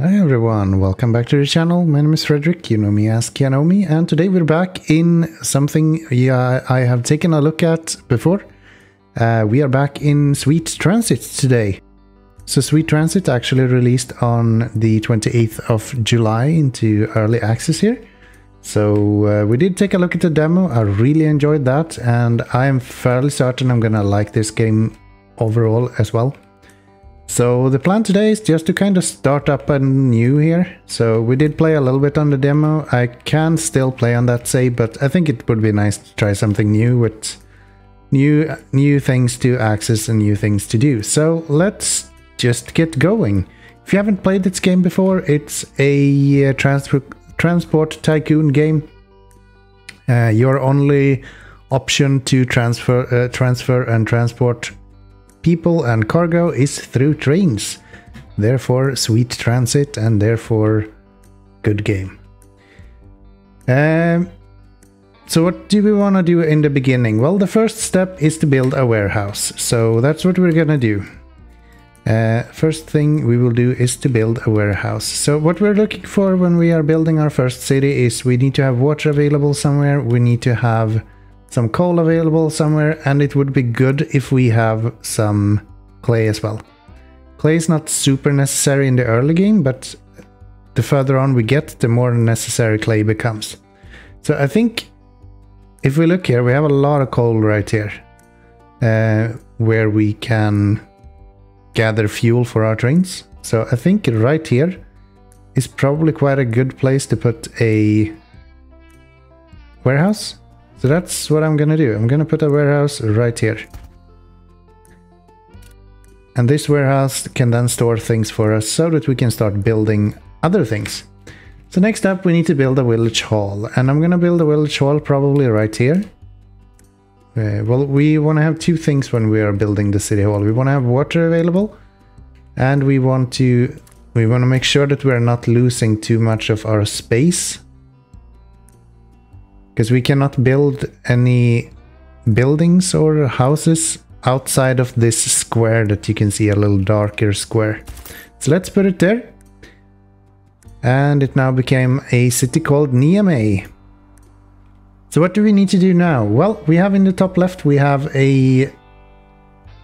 Hi everyone, welcome back to the channel. My name is Frederick, you know me as Keanomy, and today we're back in something I have taken a look at before. We are back in Sweet Transit today. So Sweet Transit actually released on the 28th of July into early access here. So we did take a look at the demo. I really enjoyed that, and I'm fairly certain I'm gonna like this game overall as well. So the plan today is just to kind of start up anew here. So we did play a little bit on the demo. I can still play on that save, but I think it would be nice to try something new with new things to access and new things to do. So let's just get going. If you haven't played this game before, it's a transport tycoon game. Your only option to transfer and transport people and cargo is through trains. Therefore, Sweet Transit, and therefore, good game. So what do we want to do in the beginning? Well, the first step is to build a warehouse. So that's what we're gonna do. First thing we will do is to build a warehouse. So what we're looking for when we are building our first city is we need to have water available somewhere, we need to have some coal available somewhere, and it would be good if we have some clay as well. Clay is not super necessary in the early game, but the further on we get, the more necessary clay becomes. So I think if we look here, we have a lot of coal right here, where we can gather fuel for our trains. So I think right here is probably quite a good place to put a warehouse. So that's what I'm gonna do. I'm gonna put a warehouse right here. And this warehouse can then store things for us so that we can start building other things. So next up we need to build a village hall. And I'm gonna build a village hall probably right here. Well, we want to have two things when we are building the city hall. We want to have water available, and we want to make sure that we're not losing too much of our space, because we cannot build any buildings or houses outside of this square that you can see, a little darker square. So let's put it there. And it now became a city called Keanomy. So what do we need to do now? Well, we have in the top left, we have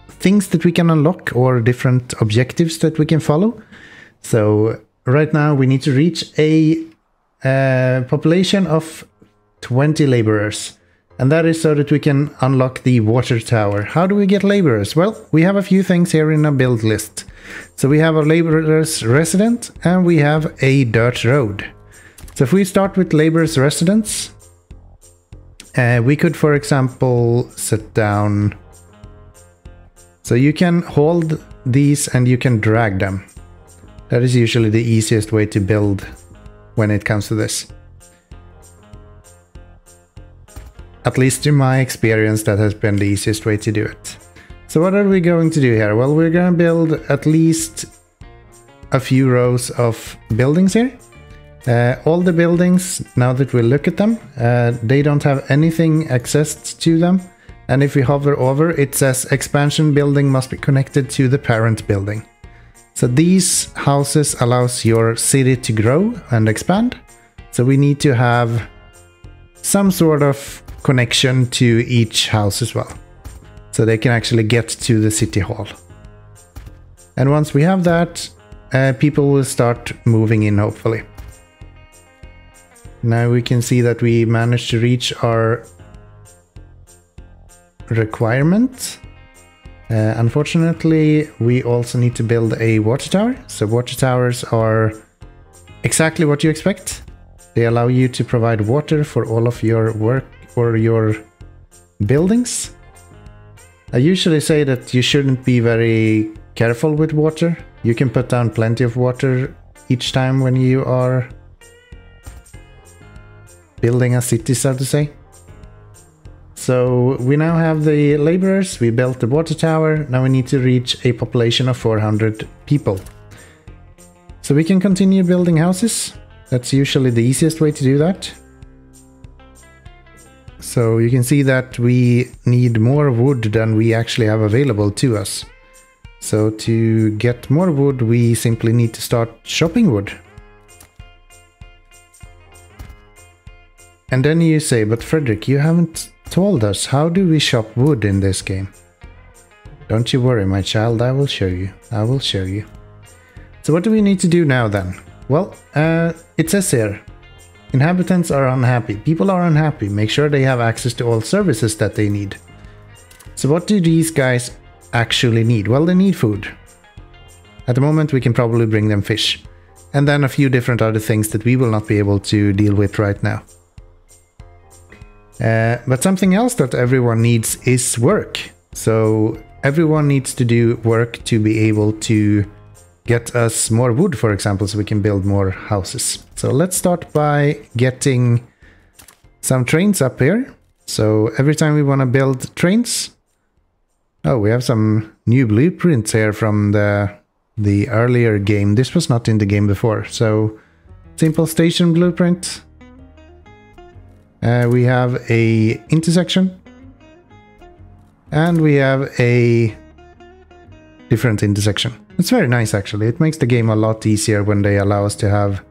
things that we can unlock, or different objectives that we can follow. So right now we need to reach a population of 20 laborers, and that is so that we can unlock the water tower. How do we get laborers? Well, we have a few things here in a build list. So we have a laborers resident, and we have a dirt road. So if we start with laborers residence, we could, for example, set down, so you can hold these and you can drag them. That is usually the easiest way to build when it comes to this. At least in my experience, that has been the easiest way to do it. So what are we going to do here? Well, we're going to build at least a few rows of buildings here. All the buildings, now that we look at them, they don't have anything accessed to them. And if we hover over, it says expansion building must be connected to the parent building. So these houses allows your city to grow and expand. So we need to have some sort of connection to each house as well, so they can actually get to the city hall. And once we have that, people will start moving in, hopefully. Now we can see that we managed to reach our requirement. Unfortunately, we also need to build a water tower. So water towers are exactly what you expect. They allow you to provide water for all of your work or your buildings. I usually say that you shouldn't be very careful with water. You can put down plenty of water each time when you are building a city, so to say. So we now have the laborers, we built the water tower, now we need to reach a population of 400 people. So we can continue building houses. That's usually the easiest way to do that. So you can see that we need more wood than we actually have available to us. So to get more wood, we simply need to start chopping wood. And then you say, but Frederick, you haven't told us, how do we chop wood in this game? Don't you worry, my child, I will show you. I will show you. So what do we need to do now then? Well, it says here, inhabitants are unhappy. People are unhappy. Make sure they have access to all services that they need. So what do these guys actually need? Well, they need food. At the moment, we can probably bring them fish. And then a few different other things that we will not be able to deal with right now. But something else that everyone needs is work. So everyone needs to do work to be able to get us more wood, for example, so we can build more houses. So let's start by getting some trains up here. So every time we want to build trains... Oh, we have some new blueprints here from the earlier game. This was not in the game before. So simple station blueprint. We have a intersection. And we have a different intersection. It's very nice actually. It makes the game a lot easier when they allow us to have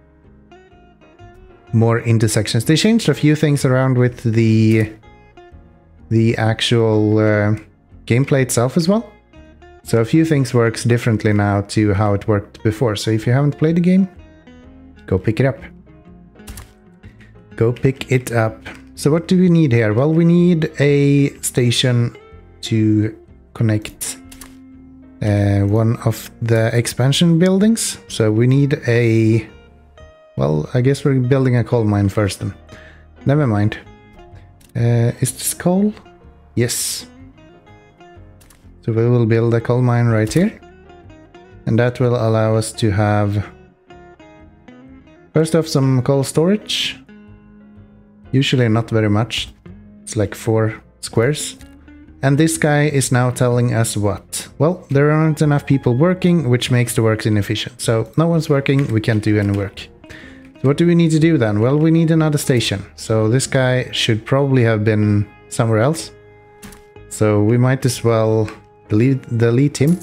more intersections. They changed a few things around with the actual gameplay itself as well. So a few things works differently now to how it worked before. So if you haven't played the game, go pick it up. Go pick it up. So what do we need here? Well, we need a station to connect one of the expansion buildings. So we need a... Well, I guess we're building a coal mine first then. Never mind. Is this coal? Yes. So we will build a coal mine right here. And that will allow us to have... First off, some coal storage. Usually not very much. It's like 4 squares. And this guy is now telling us what? Well, there aren't enough people working, which makes the work inefficient. So no one's working, we can't do any work. So what do we need to do then? Well, we need another station. So this guy should probably have been somewhere else. So we might as well delete him.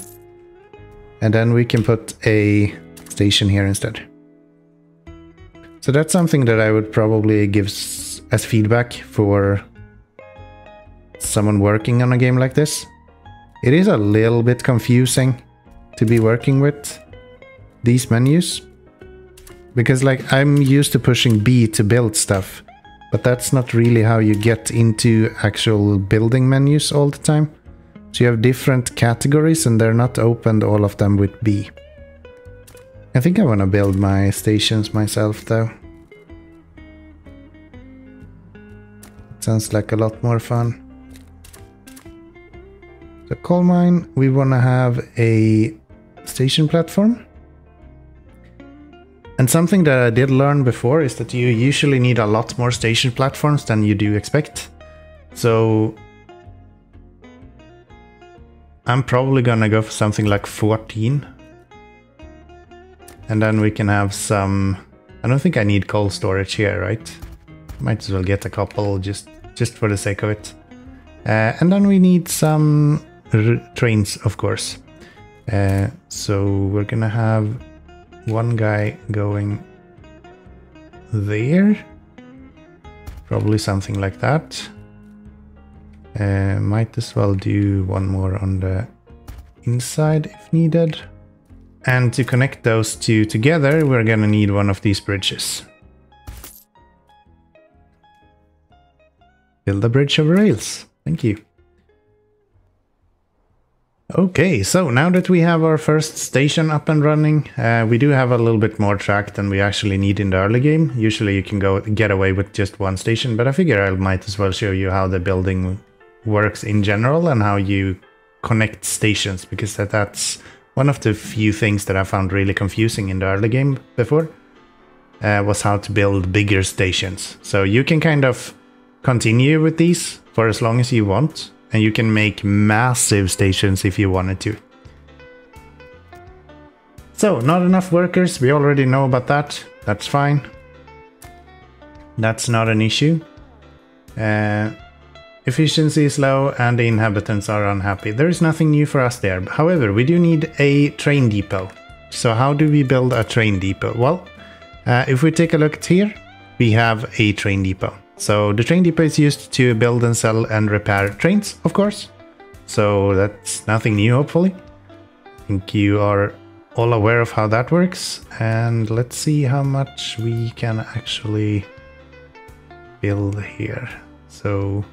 And then we can put a station here instead. So that's something that I would probably give as feedback for someone working on a game like this. It is a little bit confusing to be working with these menus. Because like I'm used to pushing B to build stuff. But that's not really how you get into actual building menus all the time. So you have different categories and they're not opened all of them with B. I think I want to build my stations myself though. It sounds like a lot more fun. The coal mine, we want to have a station platform. And something that I did learn before is that you usually need a lot more station platforms than you do expect. So I'm probably gonna go for something like 14. And then we can have some... I don't think I need coal storage here, right? Might as well get a couple just for the sake of it. And then we need some trains, of course. So we're gonna have one guy going there. Probably something like that. Might as well do one more on the inside if needed. And to connect those two together, we're gonna need one of these bridges. Build a bridge over rails. Thank you. Okay, so now that we have our first station up and running, we do have a little bit more track than we actually need in the early game. Usually you can get away with just one station, but I figure I might as well show you how the building works in general and how you connect stations, because that's one of the few things that I found really confusing in the early game before, was how to build bigger stations. So you can kind of continue with these for as long as you want. And you can make massive stations if you wanted to. So, not enough workers, we already know about that. That's fine. That's not an issue. If efficiency is low and the inhabitants are unhappy. There is nothing new for us there. However, we do need a train depot. So how do we build a train depot? Well, if we take a look at here, we have a train depot. So the train depot is used to build and sell and repair trains, of course. So that's nothing new, hopefully. I think you are all aware of how that works. And let's see how much we can actually build here. So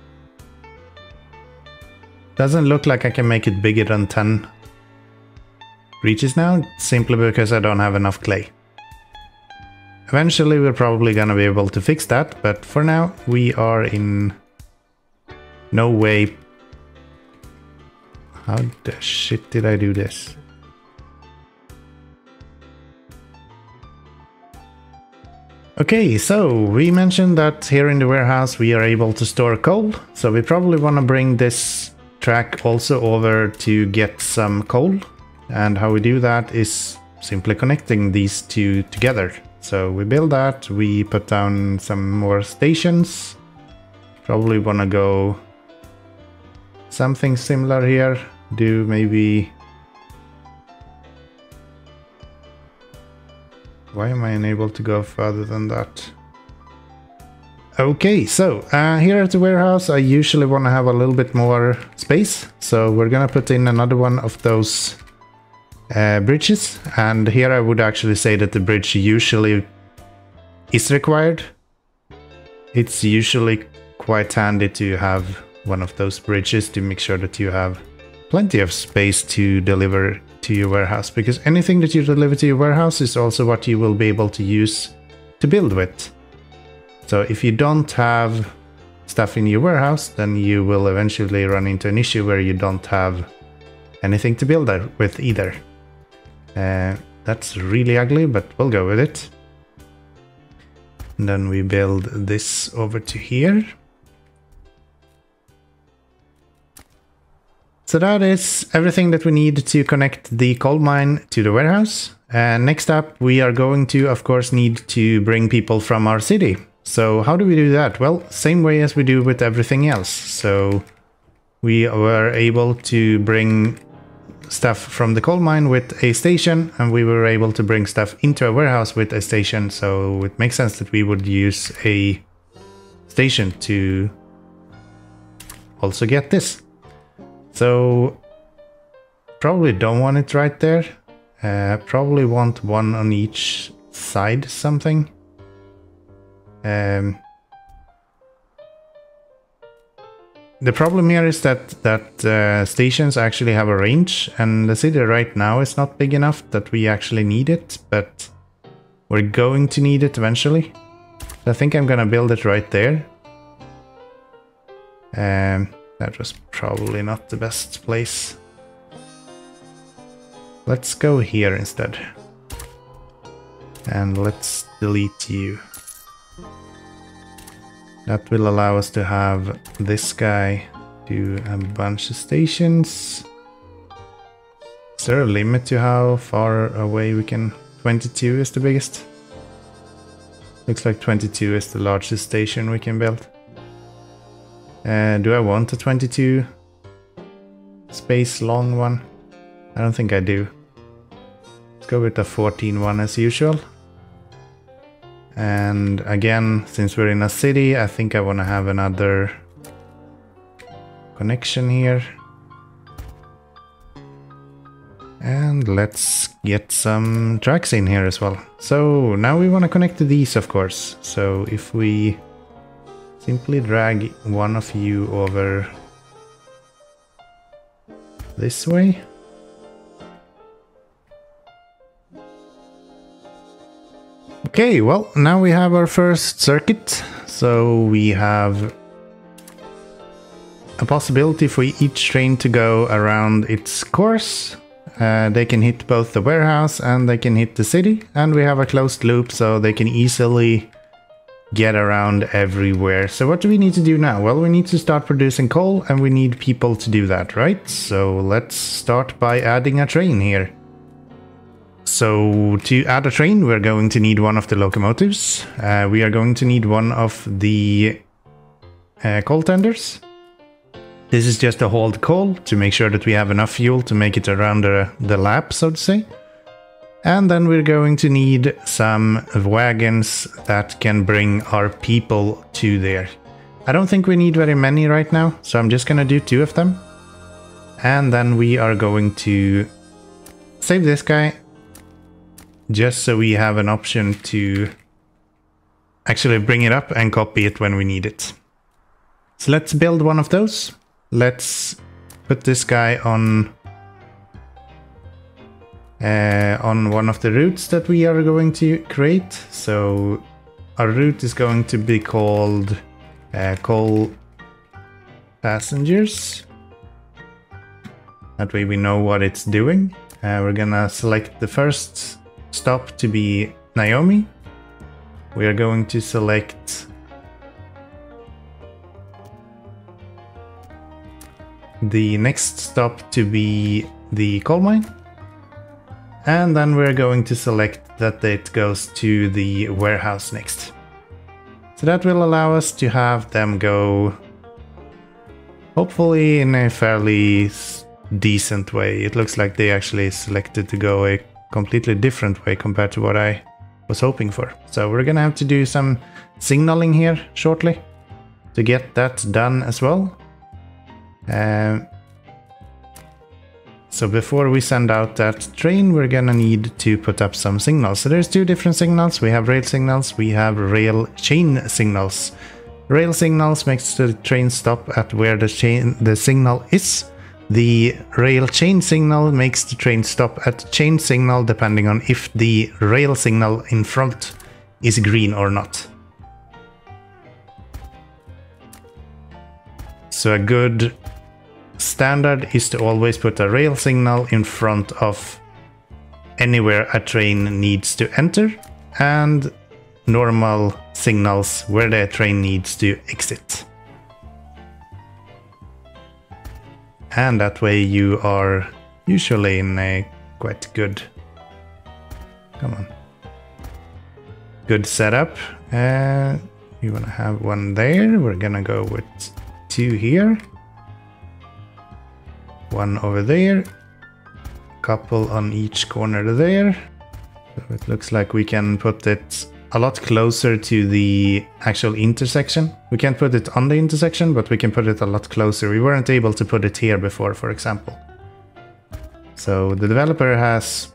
doesn't look like I can make it bigger than 10 breaches now, simply because I don't have enough clay. Eventually we're probably gonna be able to fix that, but for now we are in no way. How the shit did I do this? Okay, so we mentioned that here in the warehouse we are able to store coal, so we probably want to bring this track also over to get some coal. And how we do that is simply connecting these two together. So we build that, we put down some more stations. Probably want to go something similar here. Do maybe... Why am I unable to go further than that? Okay, so here at the warehouse I usually want to have a little bit more space. So we're gonna put in another one of those bridges. And here I would actually say that the bridge usually is required. It's usually quite handy to have one of those bridges to make sure that you have plenty of space to deliver to your warehouse, because anything that you deliver to your warehouse is also what you will be able to use to build with. So if you don't have stuff in your warehouse, then you will eventually run into an issue where you don't have anything to build with either. That's really ugly, but we'll go with it. And then we build this over to here. So that is everything that we need to connect the coal mine to the warehouse. And next up, we are going to, of course, need to bring people from our city. So how do we do that? Well, same way as we do with everything else. So we were able to bring stuff from the coal mine with a station, and we were able to bring stuff into a warehouse with a station. So it makes sense that we would use a station to also get this. So probably don't want it right there. Probably want one on each side something. The problem here is that stations actually have a range, and the city right now is not big enough that we actually need it, but we're going to need it eventually. So I think I'm gonna build it right there. That was probably not the best place. Let's go here instead. And let's delete you. That will allow us to have this guy do a bunch of stations. Is there a limit to how far away we can... 22 is the biggest? Looks like 22 is the largest station we can build. Do I want a 22 space long one? I don't think I do. Let's go with the 14 one as usual. And again, since we're in a city, I think I want to have another connection here. And let's get some tracks in here as well. So now we want to connect to these, of course. So if we simply drag one of you over this way. Okay, well, now we have our first circuit. So we have a possibility for each train to go around its course. They can hit both the warehouse and they can hit the city. And we have a closed loop so they can easily get around everywhere. So what do we need to do now? Well, we need to start producing coal and we need people to do that, right? So let's start by adding a train here. So to add a train, we're going to need one of the locomotives. We are going to need one of the coal tenders. This is just a hold coal to make sure that we have enough fuel to make it around the lap, so to say. And then we're going to need some wagons that can bring our people to there. I don't think we need very many right now, so I'm just gonna do 2 of them. And then we are going to save this guy, just so we have an option to actually bring it up and copy it when we need it. So let's build one of those. Let's put this guy on one of the routes that we are going to create. So our route is going to be called coal passengers. That way we know what it's doing. We're gonna select the first stop to be Keanomy. We are going to select the next stop to be the coal mine. And then we're going to select that it goes to the warehouse next. So that will allow us to have them go, hopefully in a fairly decent way. It looks like they actually selected to go a completely different way compared to what I was hoping for. So we're gonna have to do some signaling here shortly to get that done as well. So before we send out that train, we're gonna need to put up some signals. So there's 2 different signals. We have rail signals, we have rail chain signals. Rail signals makes the train stop at where the signal is. The rail chain signal makes the train stop at chain signal, depending on if the rail signal in front is green or not. So a good standard is to always put a rail signal in front of anywhere a train needs to enter, and normal signals where the train needs to exit. And that way you are usually in a quite good, good setup. You wanna have one there. We're gonna go with 2 here. 1 over there. Couple on each corner there. So it looks like we can put it a lot closer to the actual intersection. We can't put it on the intersection, but we can put it a lot closer. We weren't able to put it here before, for example. So the developer has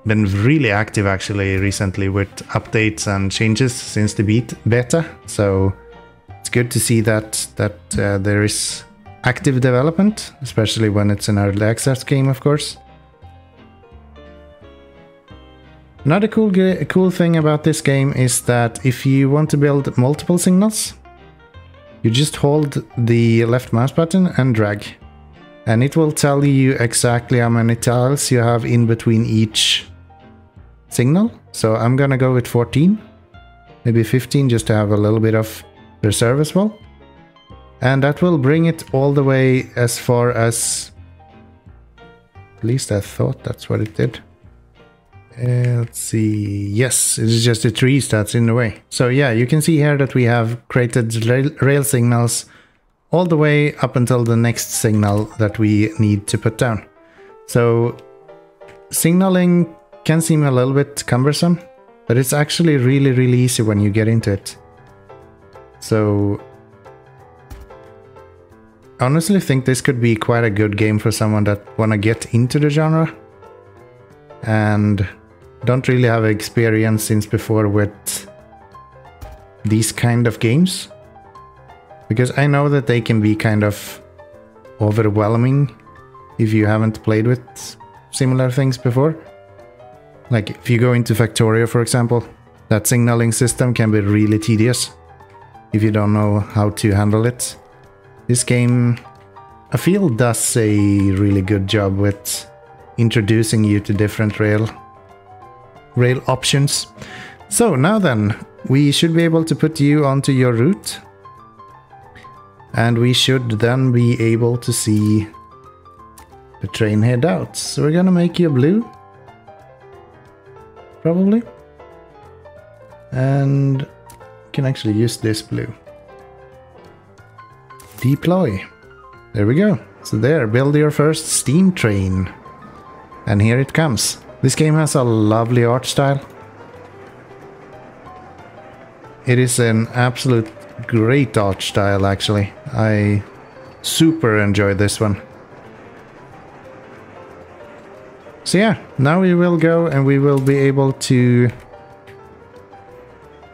been really active actually recently with updates and changes since the beta. So it's good to see that there is active development, especially when it's an early access game, of course. Another cool thing about this game is that if you want to build multiple signals, you just hold the left mouse button and drag. And it will tell you exactly how many tiles you have in between each signal. So I'm gonna go with 14, maybe 15, just to have a little bit of reserve as well. And that will bring it all the way as far as, at least I thought that's what it did. Let's see. Yes, it's just the trees that's in the way. So yeah, you can see here that we have created rail signals all the way up until the next signal that we need to put down. So signaling can seem a little bit cumbersome, but it's actually really easy when you get into it. So I honestly think this could be quite a good game for someone that wanna get into the genre and don't really have experience since before with these kind of games. Because I know that they can be kind of overwhelming if you haven't played with similar things before. Like if you go into Factorio, for example, that signaling system can be really tedious if you don't know how to handle it. This game, I feel, does a really good job with introducing you to different rail options. So now then, we should be able to put you onto your route. And we should then be able to see the train head out. So we're gonna make you blue. Probably. And can actually use this blue. Deploy. There we go. So there, build your first steam train. And here it comes. This game has a lovely art style. It is an absolute great art style, actually. I super enjoyed this one. So yeah, now we will go and we will be able to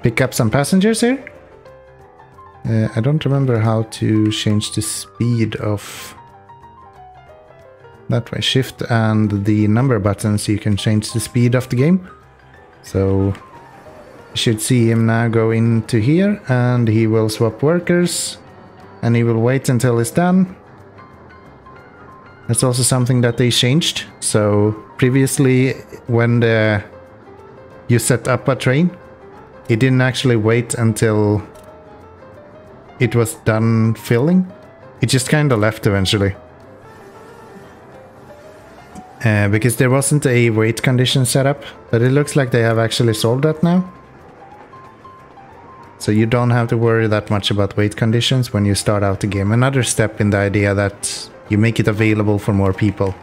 pick up some passengers here. I don't remember how to change the speed of... That way, shift and the number buttons, you can change the speed of the game. So you should see him now go into here and he will swap workers and he will wait until it's done. That's also something that they changed. So previously when you set up a train, it didn't actually wait until it was done filling. It just kind of left eventually. Because there wasn't a wait condition set up, but it looks like they have actually solved that now. So you don't have to worry that much about wait conditions when you start out the game. Another step in the idea that you make it available for more people.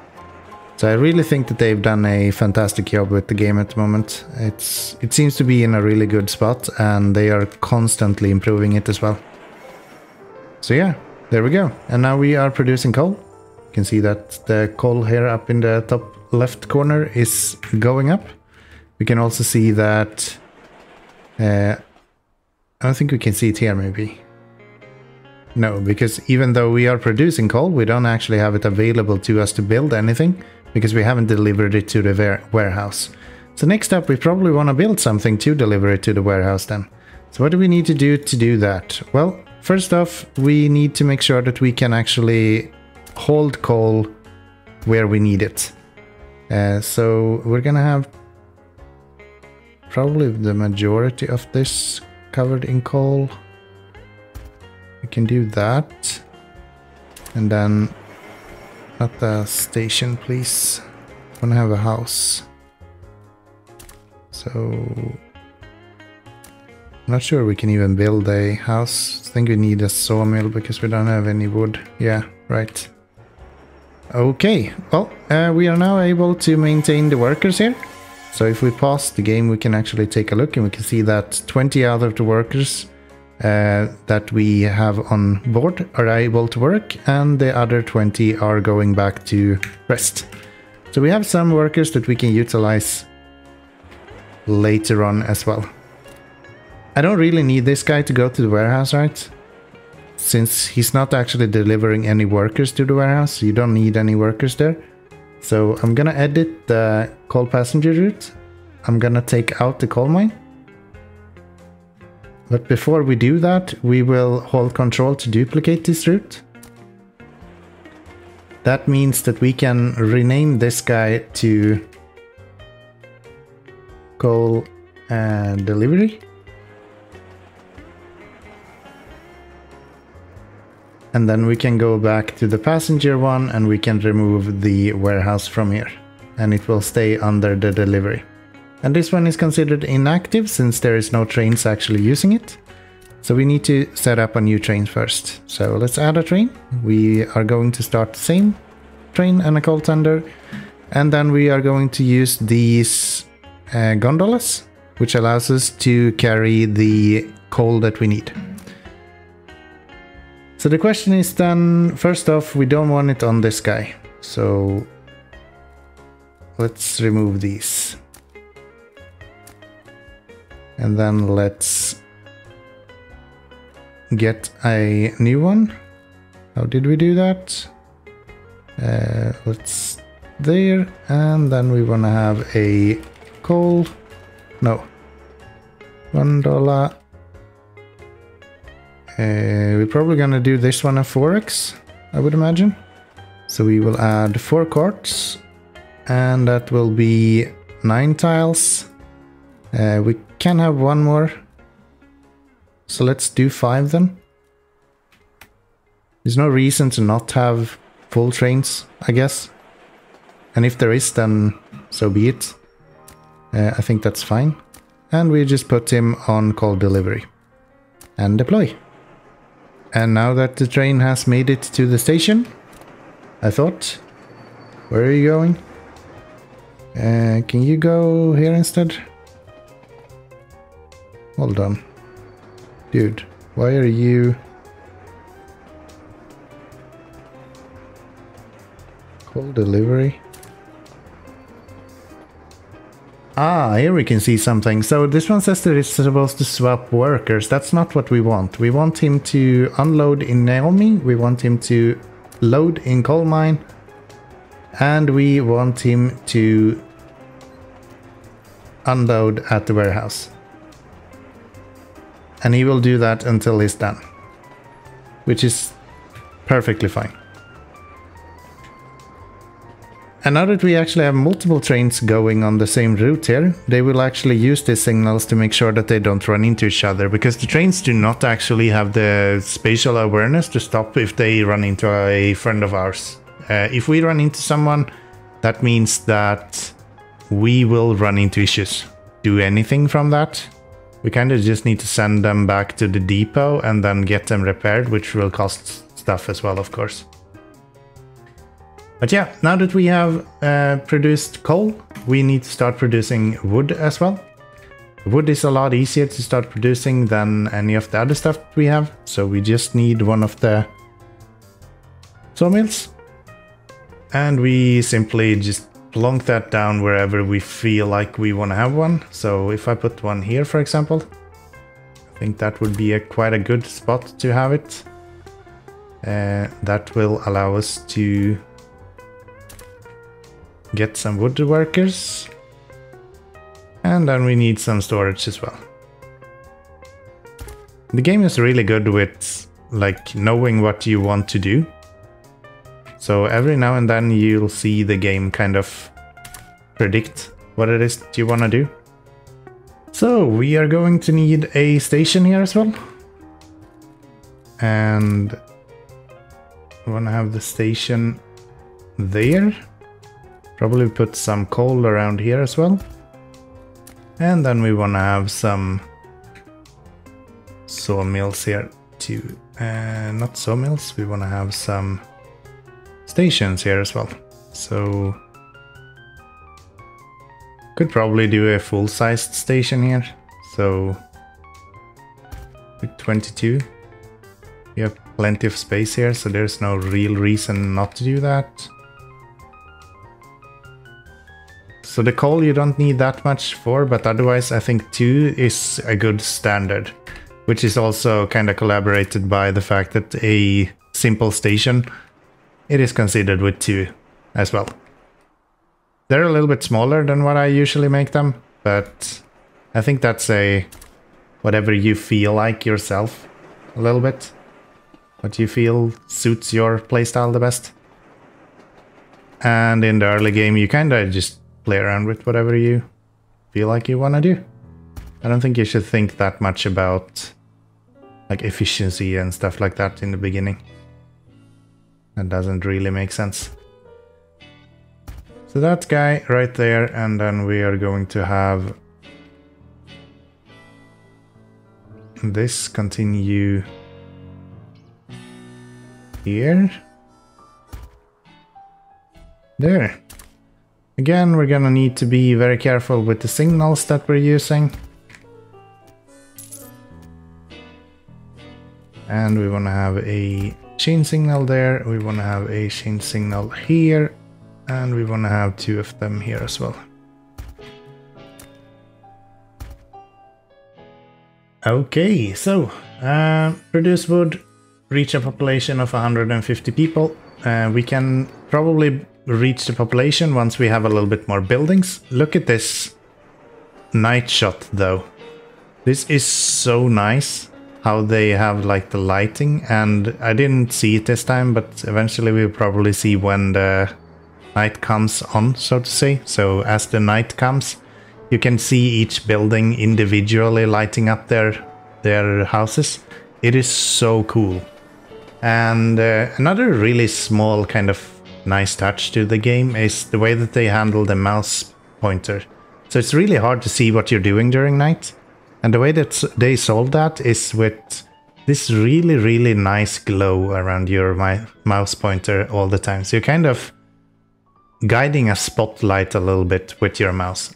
So I really think that they've done a fantastic job with the game at the moment. It seems to be in a really good spot and they are constantly improving it as well. So yeah, there we go. And now we are producing coal. You can see that the coal here up in the top left corner is going up. We can also see that... I don't think we can see it here maybe. No, because even though we are producing coal, we don't actually have it available to us to build anything, because we haven't delivered it to the warehouse. So next up, we probably want to build something to deliver it to the warehouse then. So what do we need to do that? Well, first off, we need to make sure that we can actually hold coal where we need it. So we're gonna have probably the majority of this covered in coal. We can do that. And then, not the station, please. I want to have a house. So, I'm not sure we can even build a house. I think we need a sawmill because we don't have any wood. Yeah, right. Okay, well, we are now able to maintain the workers here. So if we pause the game, we can actually take a look and we can see that 20 out of the workers that we have on board are able to work, and the other 20 are going back to rest. So we have some workers that we can utilize later on as well. I don't really need this guy to go to the warehouse, right? Since he's not actually delivering any workers to the warehouse, you don't need any workers there. So I'm gonna edit the coal passenger route. I'm gonna take out the coal mine. But before we do that, we will hold Control to duplicate this route. That means that we can rename this guy to coal delivery. And then we can go back to the passenger one and we can remove the warehouse from here. And it will stay under the delivery. And this one is considered inactive since there is no trains actually using it. So we need to set up a new train first. So let's add a train. We are going to start the same train and a coal tender. And then we are going to use these gondolas, which allows us to carry the coal that we need. So the question is then, first off, we don't want it on this guy. So let's remove these. And then let's get a new one. How did we do that? Let's there, and then we want to have a coal. No. $1. We're probably gonna do this one at 4x, I would imagine. So we will add 4 quartz, and that will be 9 tiles. We can have one more, so let's do 5 then. There's no reason to not have full trains, I guess. And if there is, then so be it. I think that's fine. And we just put him on coal delivery. And deploy. And now that the train has made it to the station, I thought, where are you going? Can you go here instead? Hold on. Dude, why are you... Call delivery? Ah, here we can see something. So this one says that it's supposed to swap workers. That's not what we want. We want him to unload in Keanomy. We want him to load in coal mine. And we want him to unload at the warehouse. And he will do that until he's done. Which is perfectly fine. And now that we actually have multiple trains going on the same route here, they will actually use these signals to make sure that they don't run into each other, because the trains do not actually have the spatial awareness to stop if they run into a friend of ours. If we run into someone, that means that we will run into issues. Do anything from that? We kind of just need to send them back to the depot and then get them repaired, which will cost stuff as well, of course. But yeah, now that we have produced coal, we need to start producing wood as well. Wood is a lot easier to start producing than any of the other stuff we have, so we just need one of the sawmills. And we simply just plonk that down wherever we feel like we want to have one. So if I put one here, for example, I think that would be quite a good spot to have it. That will allow us to get some woodworkers, and then we need some storage as well. The game is really good with like knowing what you want to do, so every now and then you'll see the game kind of predict what it is that you want to do. So we are going to need a station here as well, and we want to have the station there. Probably put some coal around here as well. And then we want to have some sawmills here too. Not sawmills, we want to have some stations here as well. So could probably do a full-sized station here. So with 22. We have plenty of space here, so there's no real reason not to do that. So the coal you don't need that much for, but otherwise I think 2 is a good standard, which is also kind of collaborated by the fact that a simple station, it is considered with 2 as well. They're a little bit smaller than what I usually make them, but I think that's a whatever you feel like yourself a little bit. What you feel suits your playstyle the best. And in the early game you kind of just play around with whatever you feel like you want to do. I don't think you should think that much about like efficiency and stuff like that in the beginning. That doesn't really make sense. So that guy right there, and then we are going to have this continue here. There. Again, we're gonna need to be very careful with the signals that we're using. And we want to have a chain signal there, we want to have a chain signal here, and we want to have 2 of them here as well. Okay, so produce wood, reach a population of 150 people. We can probably reach the population once we have a little bit more buildings. Look at this night shot though. This is so nice how they have like the lighting, and I didn't see it this time, but eventually we'll probably see when the night comes on, so to say. So as the night comes, you can see each building individually lighting up their houses. It is so cool. And another really small kind of nice touch to the game is the way that they handle the mouse pointer. So it's really hard to see what you're doing during night. And the way that they solve that is with this really, really nice glow around your mouse pointer all the time. So you're kind of guiding a spotlight a little bit with your mouse.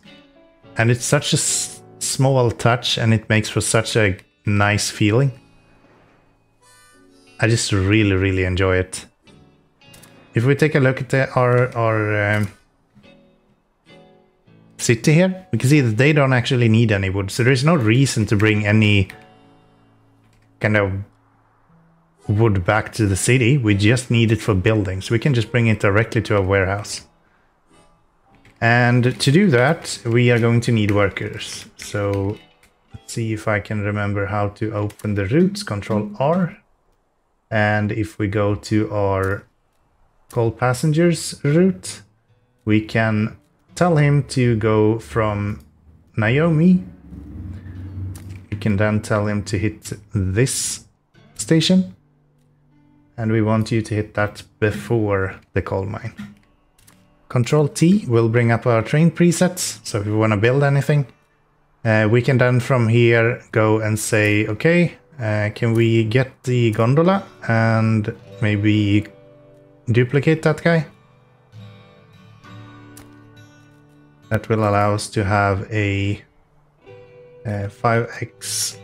And it's such a small touch, and it makes for such a nice feeling. I just really, really enjoy it. If we take a look at our city here, we can see that they don't actually need any wood. So there's no reason to bring any kind of wood back to the city. We just need it for buildings. We can just bring it directly to a warehouse. And to do that, we are going to need workers. So let's see if I can remember how to open the routes. Control R. And if we go to our call passengers route, we can tell him to go from Naomi. We can then tell him to hit this station. And we want you to hit that before the coal mine. Control T will bring up our train presets. So if we want to build anything, we can then from here go and say, okay, can we get the gondola and maybe duplicate that guy? That will allow us to have a 5x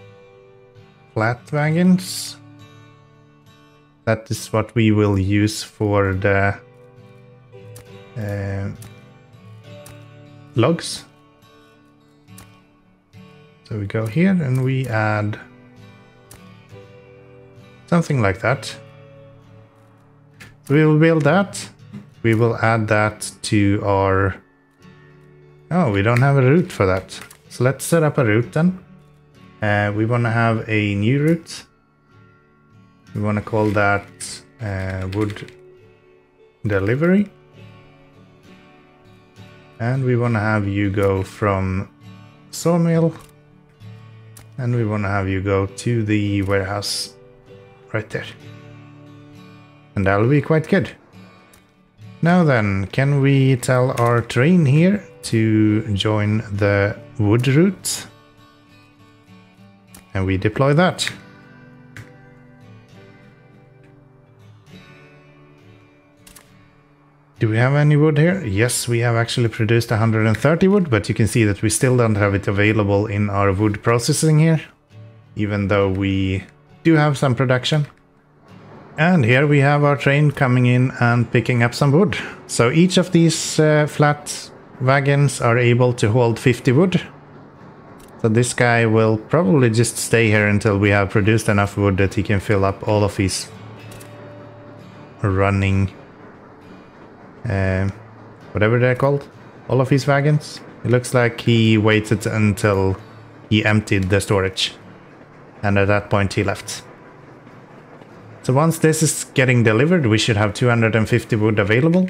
flat wagons. That is what we will use for the logs. So we go here and we add something like that. So we will build that. We will add that to our... Oh, we don't have a route for that. So let's set up a route then. We want to have a new route. We want to call that wood delivery. And we want to have you go from sawmill. And we want to have you go to the warehouse right there. And that'll be quite good. Now then, can we tell our train here to join the wood route? And we deploy that. Do we have any wood here? Yes, we have actually produced 130 wood, but you can see that we still don't have it available in our wood processing here, even though we do have some production. And here we have our train coming in and picking up some wood. So each of these flat wagons are able to hold 50 wood. So this guy will probably just stay here until we have produced enough wood that he can fill up all of his running... whatever they're called, all of his wagons. It looks like he waited until he emptied the storage, and at that point he left. So once this is getting delivered, we should have 250 wood available,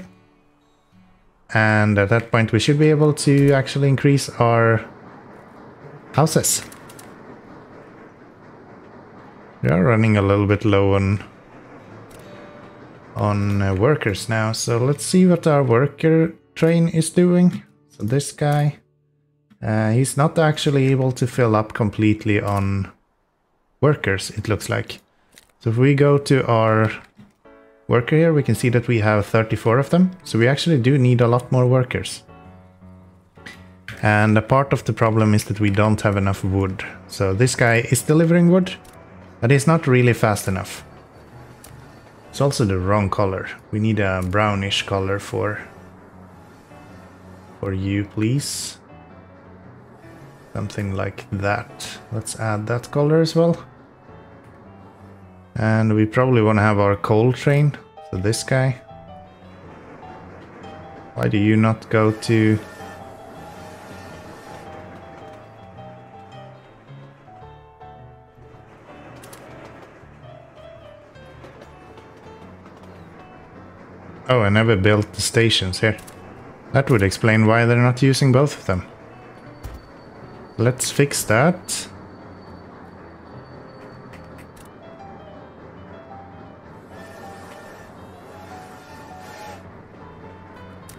and at that point we should be able to actually increase our houses. We are running a little bit low on workers now, so let's see what our worker train is doing. So this guy, he's not actually able to fill up completely on workers, it looks like. So if we go to our worker here, we can see that we have 34 of them, so we actually do need a lot more workers. And a part of the problem is that we don't have enough wood. So this guy is delivering wood, but he's not really fast enough. It's also the wrong color. We need a brownish color for you, please. Something like that. Let's add that color as well. And we probably want to have our coal train. So this guy. Why do you not go to... Oh, I never built the stations here. That would explain why they're not using both of them. Let's fix that.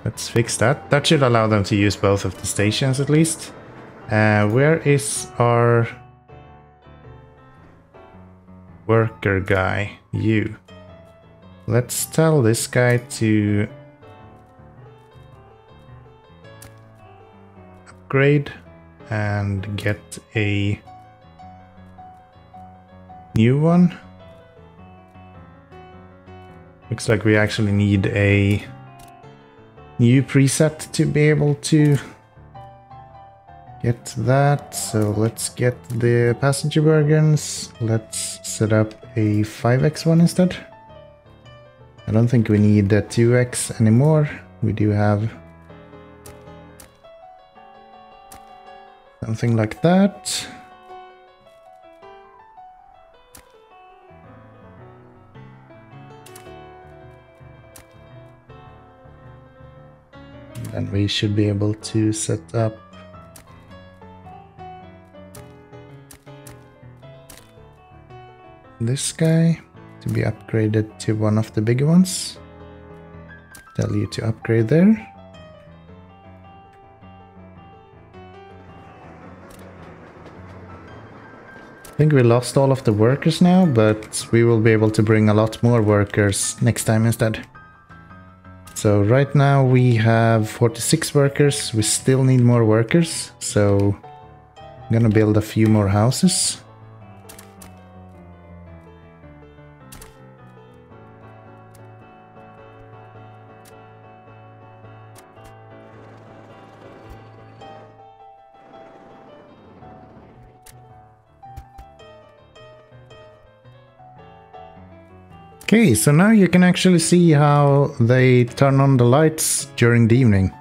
Let's fix that. That should allow them to use both of the stations at least. Where is our... worker guy, you. Let's tell this guy to upgrade and get a new one. Looks like we actually need a new preset to be able to get that. So let's get the passenger wagons. Let's set up a 5x one instead. I don't think we need a 2x anymore. We do have something like that. And we should be able to set up this guy to be upgraded to one of the bigger ones. Tell you to upgrade there. I think we lost all of the workers now, but we will be able to bring a lot more workers next time instead. So right now we have 46 workers. We still need more workers, so I'm gonna build a few more houses. Okay, so now you can actually see how they turn on the lights during the evening.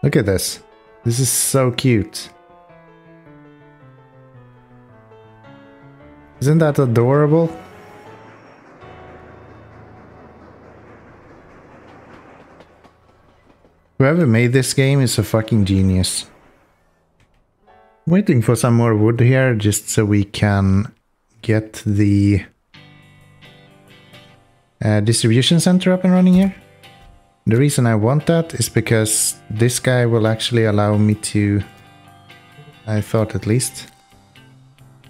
Look at this. This is so cute. Isn't that adorable? Whoever made this game is a fucking genius. Waiting for some more wood here just so we can get the distribution center up and running here. The reason I want that is because this guy will actually allow me to, I thought at least.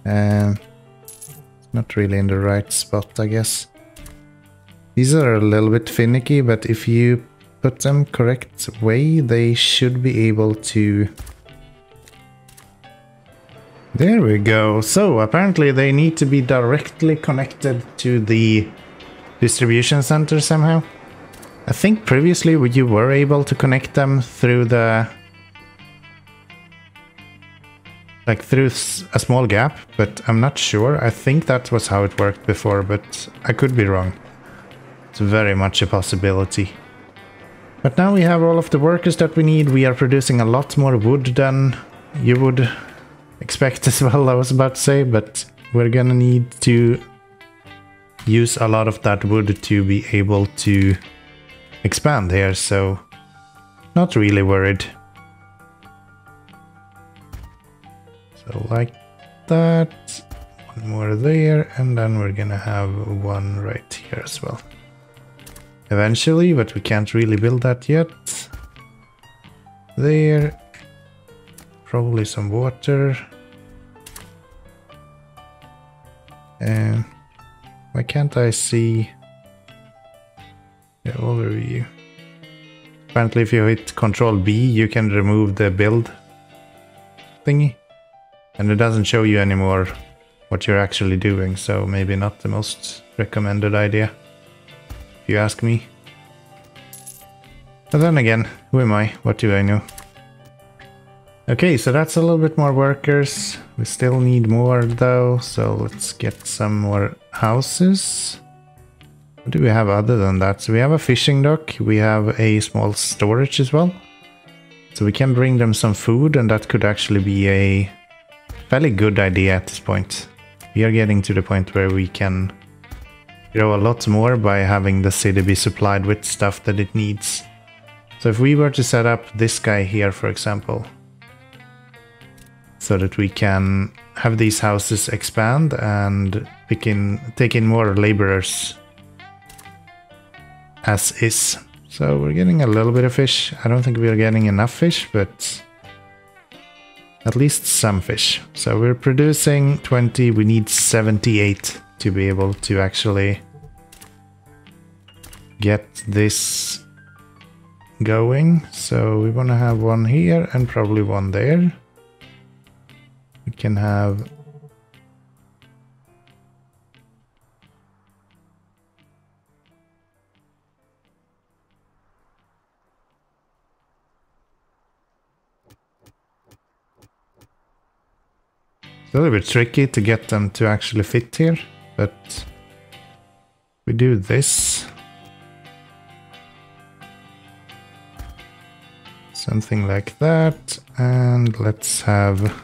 Not really in the right spot, I guess. These are a little bit finicky, but if you put them correct way, they should be able to... There we go. So apparently they need to be directly connected to the distribution center somehow. I think previously you were able to connect them through the... like through a small gap, but I'm not sure. I think that was how it worked before, but I could be wrong. It's very much a possibility. But now we have all of the workers that we need. We are producing a lot more wood than you would expect as well, I was about to say, but we're gonna need to use a lot of that wood to be able to expand here, so not really worried. So like that, one more there, and then we're gonna have one right here as well. Eventually, but we can't really build that yet. There, probably some water. And why can't I see the overview? Apparently if you hit Ctrl B you can remove the build thingy. And it doesn't show you anymore what you're actually doing, so maybe not the most recommended idea, if you ask me. But then again, who am I? What do I know? Okay, so that's a little bit more workers. We still need more though, so let's get some more houses. What do we have other than that? So we have a fishing dock, we have a small storage as well. So we can bring them some food, and that could actually be a fairly good idea at this point. We are getting to the point where we can grow a lot more by having the city be supplied with stuff that it needs. So if we were to set up this guy here, for example, so that we can have these houses expand and take in more laborers as is. So we're getting a little bit of fish. I don't think we're getting enough fish, but at least some fish. So we're producing 20, we need 78 to be able to actually get this going. So we want to have one here and probably one there. We can have it's a little bit tricky to get them to actually fit here, but we do this. Something like that, and let's have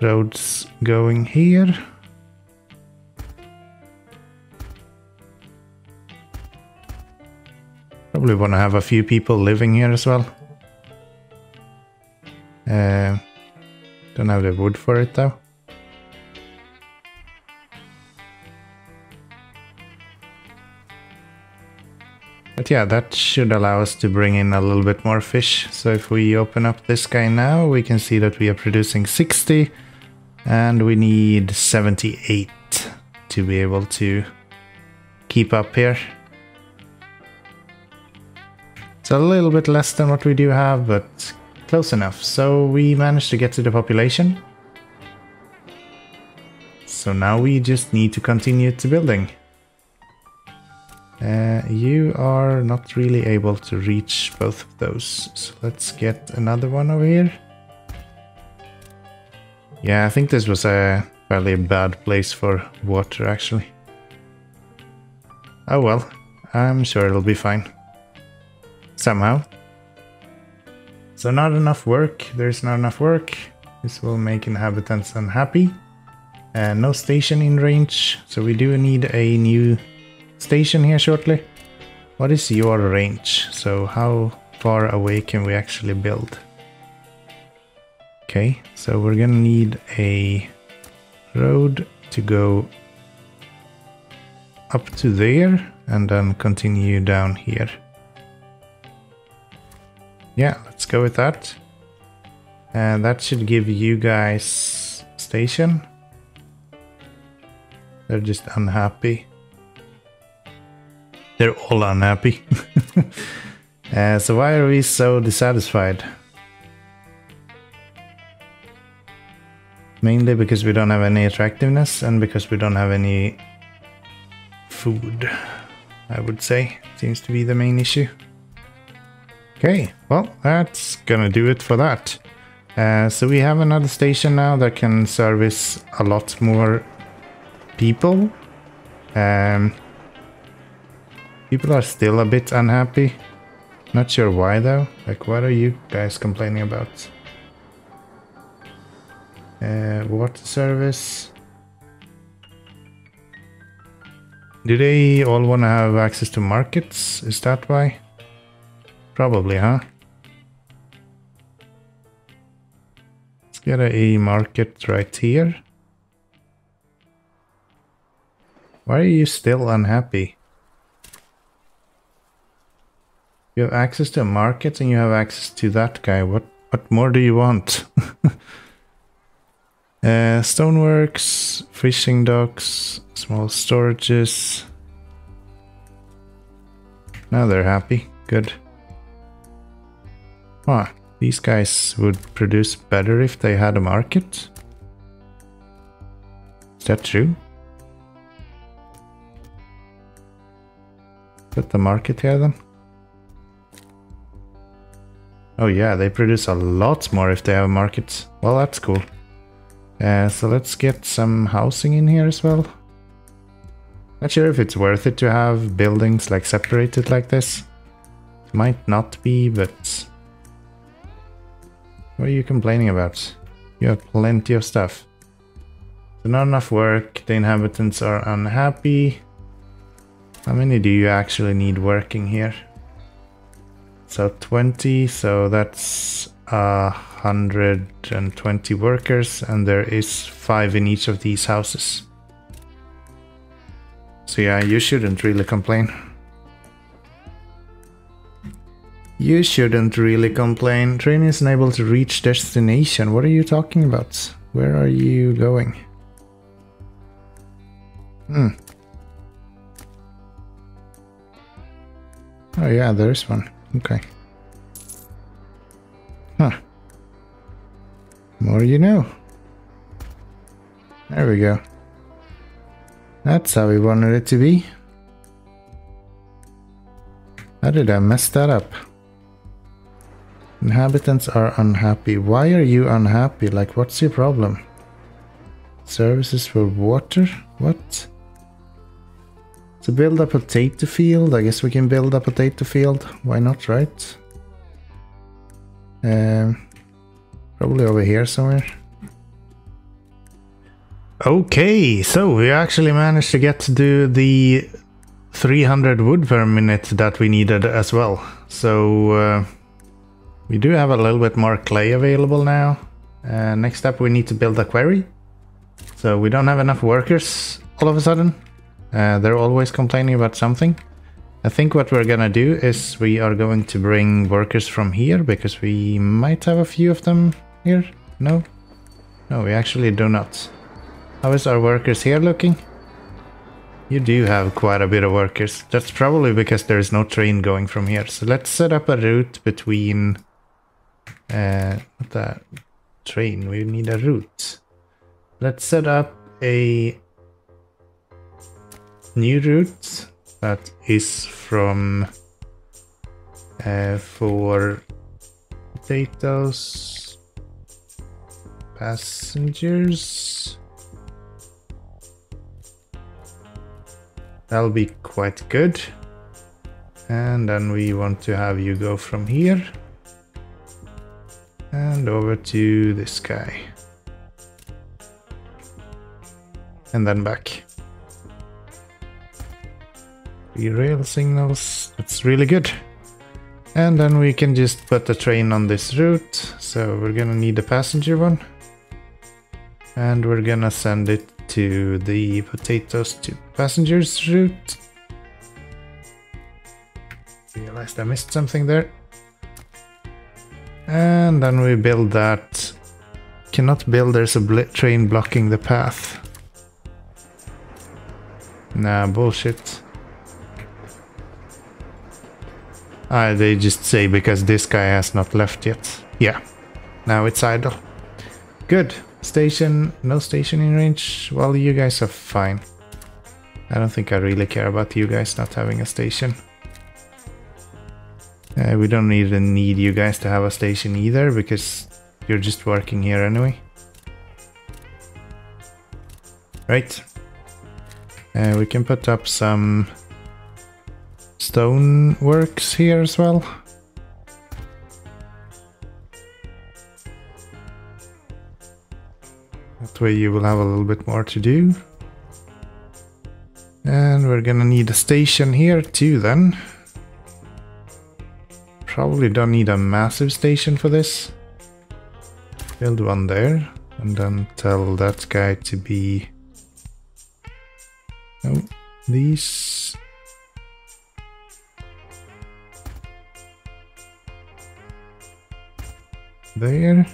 roads going here. Probably want to have a few people living here as well. Don't have the wood for it though. But yeah, that should allow us to bring in a little bit more fish. So if we open up this guy now, we can see that we are producing 60 and we need 78 to be able to keep up here. It's a little bit less than what we do have, but close enough. So we managed to get to the population. So now we just need to continue to building. You are not really able to reach both of those. So let's get another one over here. Yeah, I think this was a fairly bad place for water actually. Oh well, I'm sure it'll be fine. Somehow. So not enough work, there's not enough work. This will make inhabitants unhappy. No station in range, so we do need a new station here shortly. What is your range? So how far away can we actually build? Okay, so we're gonna need a road to go up to there and then continue down here. Yeah, let's go with that. And that should give you guys station. They're just unhappy. They're all unhappy. So why are we so dissatisfied? Mainly because we don't have any attractiveness and because we don't have any food, I would say. Seems to be the main issue. Okay, well, that's gonna do it for that. So we have another station now that can service a lot more people. People are still a bit unhappy. Not sure why though. Like, what are you guys complaining about? Water service. Do they all want to have access to markets? Is that why? Probably, huh? Let's get a market right here. Why are you still unhappy? You have access to a market and you have access to that guy. What more do you want? Stoneworks, fishing docks, small storages. Now they're happy. Good. Ah, these guys would produce better if they had a market. Is that true? Put the market here then. Oh yeah, they produce a lot more if they have a market. Well, that's cool. So let's get some housing in here as well. Not sure if it's worth it to have buildings like separated like this. It might not be, but what are you complaining about? You have plenty of stuff. So not enough work, the inhabitants are unhappy. How many do you actually need working here? So 20, so that's 120 workers, and there is 5 in each of these houses. So yeah, you shouldn't really complain. You shouldn't really complain. Train is unable to reach destination. What are you talking about? Where are you going? Oh yeah, there's one. Okay. Huh. More you know. There we go. That's how we wanted it to be. How did I mess that up? Inhabitants are unhappy. Why are you unhappy? Like, what's your problem? Services for water? What? To build a potato field? I guess we can build a potato field. Why not, right? Probably over here somewhere. Okay, so we actually managed to get to do the 300 wood per minute that we needed as well. So we do have a little bit more clay available now. Next up we need to build a quarry. So we don't have enough workers all of a sudden. They're always complaining about something. I think what we're gonna do is we are going to bring workers from here because we might have a few of them here. No? No, we actually do not. How is our workers here looking? You do have quite a bit of workers. That's probably because there is no train going from here. So let's set up a route between... what the... train, we need a route. Let's set up a new route that is from... for potatoes... passengers... That'll be quite good. And then we want to have you go from here and over to this guy. And then back. 3 rail signals, that's really good. And then we can just put the train on this route. So we're gonna need a passenger one. And we're gonna send it to the potatoes to passengers route. Realized I missed something there. And then we build that. Cannot build, there's a train blocking the path. Nah, bullshit. They just say because this guy has not left yet. Yeah, now it's idle. Good. Station, no station in range. Well, you guys are fine. I don't think I really care about you guys not having a station. We don't even need you guys to have a station either, because you're just working here anyway. Right. We can put up some stone works here as well. That way you will have a little bit more to do. And we're gonna need a station here too then. Probably don't need a massive station for this. Build one there and then tell that guy to be... Oh, these... There.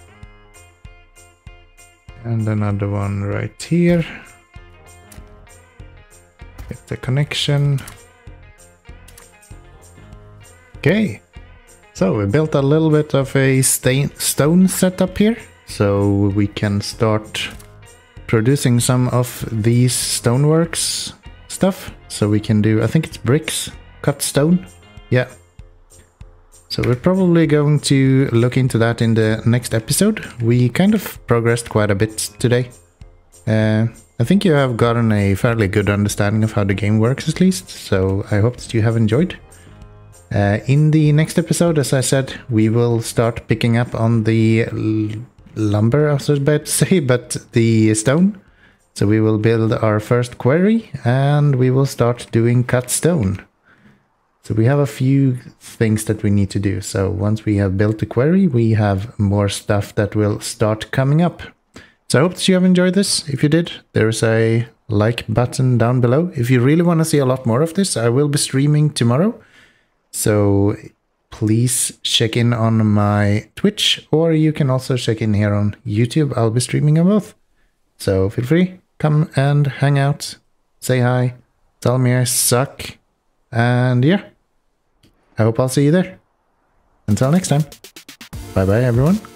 And another one right here. Get the connection. Okay. So we built a little bit of a stone setup here. So we can start producing some of these stoneworks stuff. So we can do, I think it's bricks, cut stone. Yeah. So we're probably going to look into that in the next episode. We kind of progressed quite a bit today. I think you have gotten a fairly good understanding of how the game works at least, so I hope that you have enjoyed. In the next episode, as I said, we will start picking up on the lumber, I was about to say, but the stone. So we will build our first quarry and we will start doing cut stone. So we have a few things that we need to do. So once we have built the quarry, we have more stuff that will start coming up. So I hope that you have enjoyed this. If you did, there's a like button down below. If you really want to see a lot more of this, I will be streaming tomorrow. So please check in on my Twitch, or you can also check in here on YouTube. I'll be streaming on both. So feel free, come and hang out, say hi, tell me I suck, and yeah, I hope I'll see you there. Until next time, bye bye everyone.